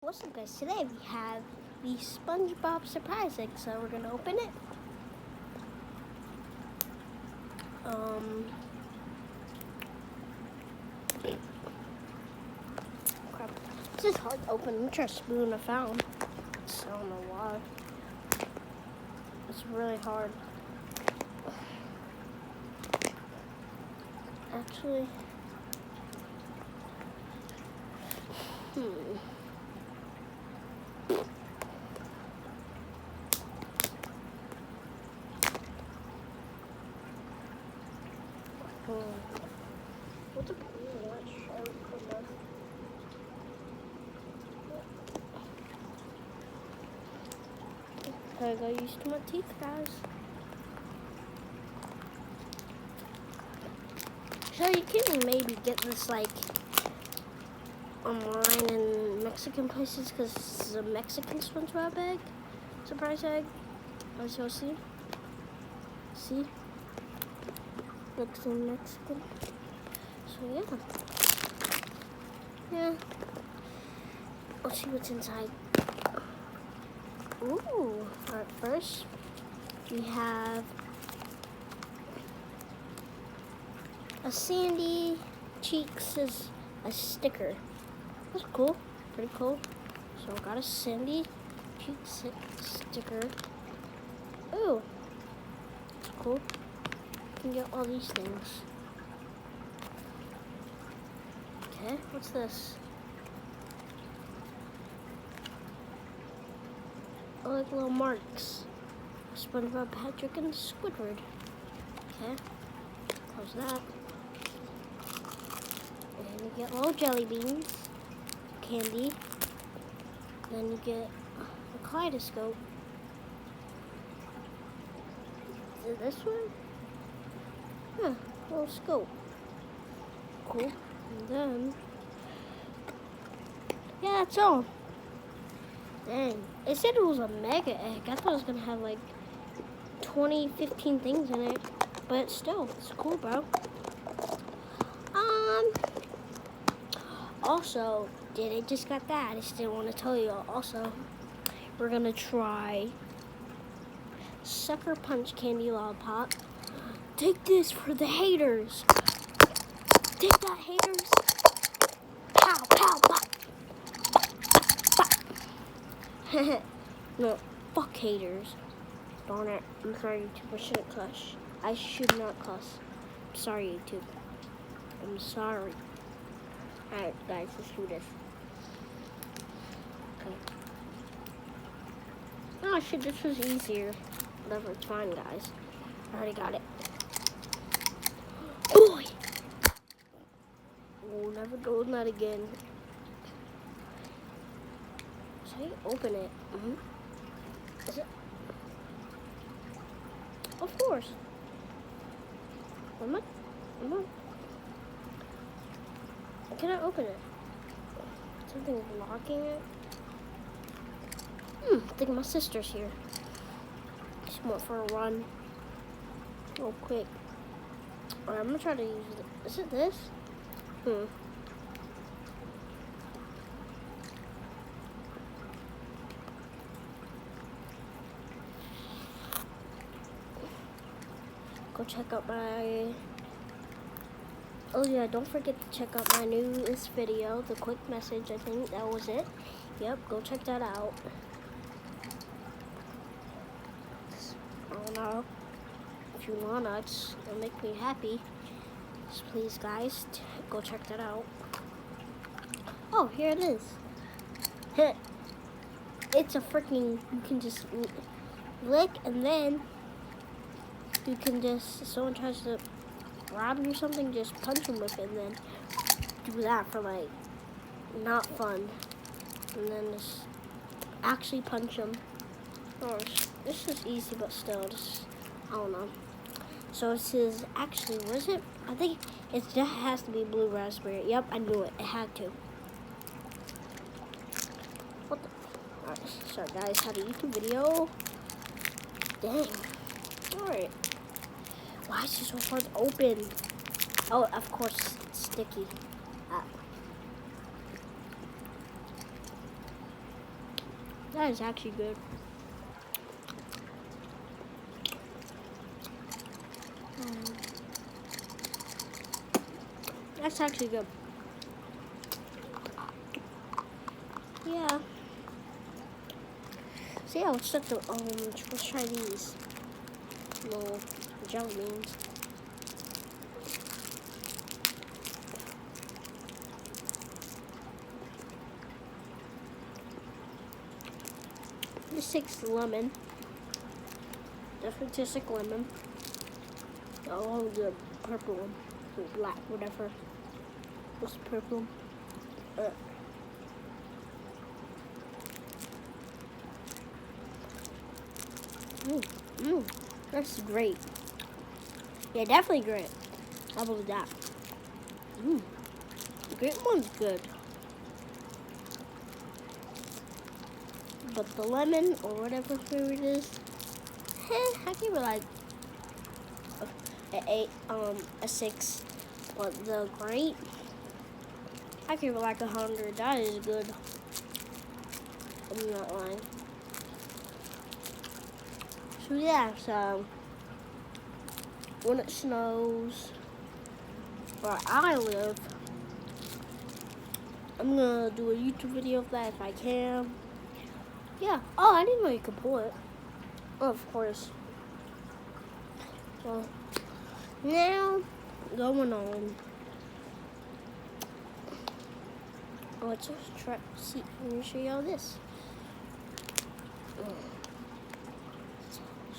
What's up, guys? Today we have the SpongeBob surprise egg, so we're gonna open it. Crap. This is hard to open. I'm trying to spoon I found. So I don't know why. It's really hard. Actually, what's the point of that shirt? I got used to my teeth, guys. So you can maybe get this like online in Mexican places because it's a Mexican SpongeBob egg, surprise egg. As you'll see. See? Looks in Mexican. So yeah. Let's see what's inside. Ooh. Alright, first we have a Sandy Cheeks is a sticker. That's cool. Pretty cool. So I got a Sandy Cheeks sticker. Ooh. That's cool. You can get all these things. Okay, what's this? I like little marks. SpongeBob, Patrick, and Squidward. Okay, close that. And you get little jelly beans, candy. Then you get a kaleidoscope. Is it this one? Yeah, little scope. Cool. And then, yeah, that's all. Dang. It said it was a mega egg. I thought it was going to have like 20, 15 things in it. But still, it's cool, bro. Also, I just got that. I just didn't want to tell you. Also, we're going to try Sucker Punch Candy Lollipop. Take this for the haters. Take that, haters. Pow, pow, pop. No, fuck haters. Darn it. I'm sorry, YouTube. I shouldn't cuss. I should not cuss. I'm sorry, YouTube. I'm sorry. Alright, guys, let's do this. Okay. Oh, shit, this was easier. Whatever, it's fine, guys. I already got it. Boy! We'll never do that again. So you open it. Is it? Of course. Am I? Can I open it? Something's blocking it. I think my sister's here. Just went for a run. Real quick. Alright, I'm gonna try to use it. Is it this? Go check out my... Oh yeah, don't forget to check out my newest video, the quick message. I think that was it. Yep, go check that out. I don't know. If you wanna, it'll make me happy. Just please, guys, go check that out. Oh, here it is. It's a freaking, you can just lick and then you can just, if someone tries to rob you or something, just punch them with it and then do that for like, not fun. And then just actually punch them. Oh, this is easy, but still, just, I don't know. So it says, actually, what is it? I think it just has to be blue raspberry. Yep, I knew it. It had to. What the? Alright, sorry guys, had a YouTube video. Dang. Alright. Why is it so hard to open? Oh, of course, it's sticky. That is actually good. That's actually good. Yeah. So yeah, let's try these little jelly beans. This takes lemon. Definitely tastes like lemon. Oh, the purple one, or black, whatever. What's purple? That's great. Yeah, definitely great. How about that? The grape one's good. But the lemon, or whatever flavor it is, I give it like a 6. But the grape, I give it like 100. That is good. I'm not lying. So yeah, so when it snows where I live, I'm gonna do a YouTube video of that if I can. Yeah. Oh, I didn't know you could pull it. Oh, of course. Well, now going on. Let's just try. See, let me show y'all this.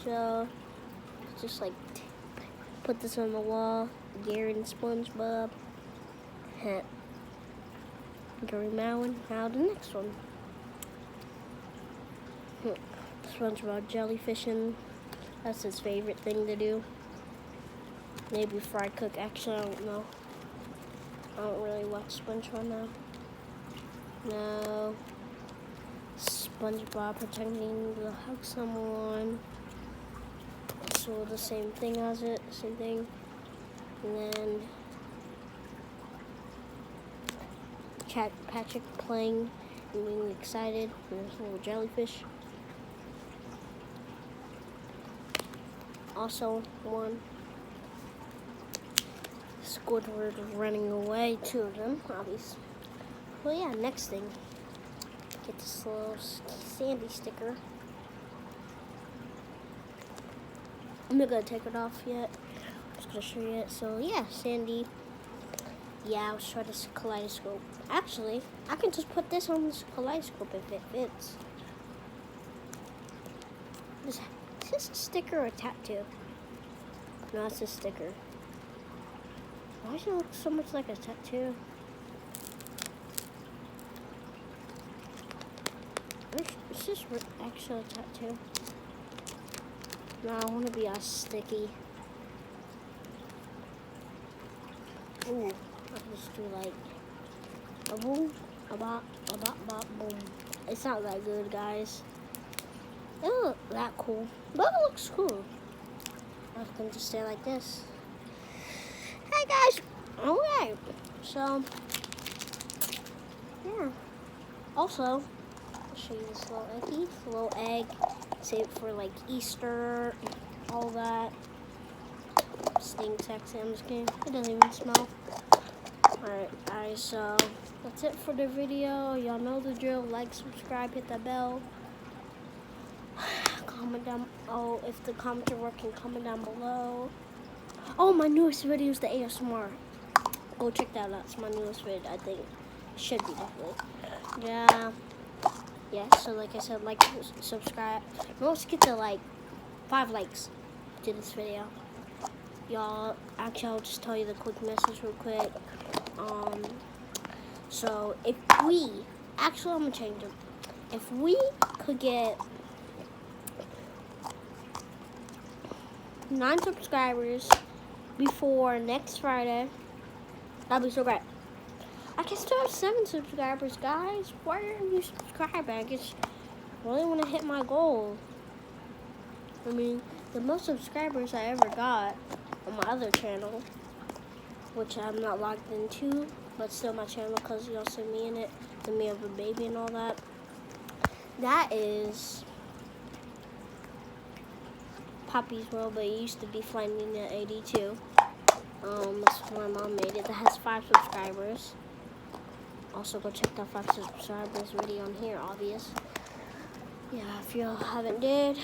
So, just like put this on the wall. Gary and SpongeBob. Gary Malin. Now the next one. SpongeBob jellyfishing. That's his favorite thing to do. Maybe fry cook. Actually, I don't know. I don't really watch SpongeBob now. No. SpongeBob pretending to hug someone. So the same thing as it. Same thing. And then Patrick playing and being excited for this little jellyfish. Also one. Squidward running away, 2 of them, obviously. Well, yeah, next thing. Get this little Sandy sticker. I'm not gonna take it off yet. I'm just gonna show you it. So, yeah, Sandy. Yeah, I'll try this kaleidoscope. Actually, I can just put this on this kaleidoscope if it fits. Is this a sticker or a tattoo? No, it's a sticker. Why does it look so much like a tattoo? Is this actually a tattoo? No, I want to be all sticky. Ooh, I'll just do like a boom, a bop, boom. It's not that good, guys. It doesn't look that cool, but it looks cool. I can just stay like this. Hey guys! Okay, so yeah. Also, I'll show you this little eggie, little egg. Save it for like Easter, all that. Stinks actually. I'm just kidding. It doesn't even smell. Alright, guys. So that's it for the video. Y'all know the drill. Like, subscribe, hit the bell. Comment down. Oh, if the comments are working, comment down below. Oh, my newest video is the ASMR. Go check that out. It's my newest video, I think. Should be, definitely. Yeah, so like I said, like, subscribe. Let's get to like 5 likes to this video. Y'all, actually, I'll just tell you the quick message real quick. So if we, actually, I'm gonna change it. If we could get 9 subscribers before next Friday, that'd be so great. I can still have 7 subscribers, guys. Why aren't you subscribing? I just really want to hit my goal. I mean, the most subscribers I ever got on my other channel, which I'm not logged into, but still my channel because y'all see me in it, and me have a baby and all that. that is Poppy's World, but it used to be Finding at 82. That's when my mom made it. That has 5 subscribers. Also, go check that 5 subscribers video on here, obvious. Yeah, if you haven't did,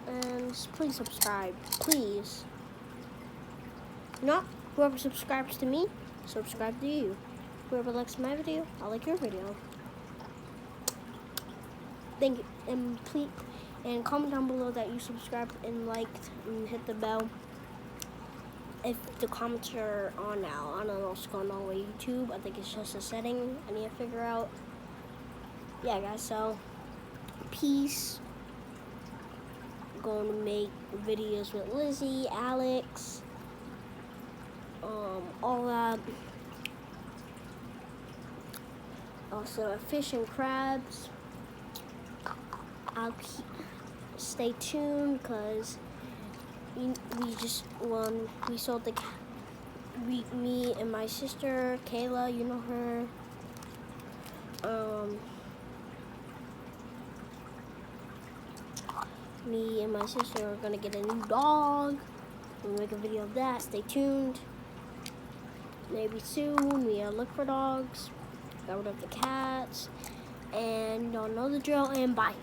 and please subscribe, please. Not whoever subscribes to me, subscribe to you. Whoever likes my video, I'll like your video. Thank you, and please, and comment down below that you subscribed and liked and hit the bell. If the comments are on now, I don't know what's going on with YouTube. I think it's just a setting I need to figure out. Yeah, guys. So, peace. I'm going to make videos with Lizzie, Alex, all that. Also, fish and crabs. I'll stay tuned because we sold the me and my sister Kayla, you know her. Me and my sister are gonna get a new dog. We'll make a video of that. Stay tuned. Maybe soon we'll look for dogs. Got rid of the cats. And y'all know the drill. And bye.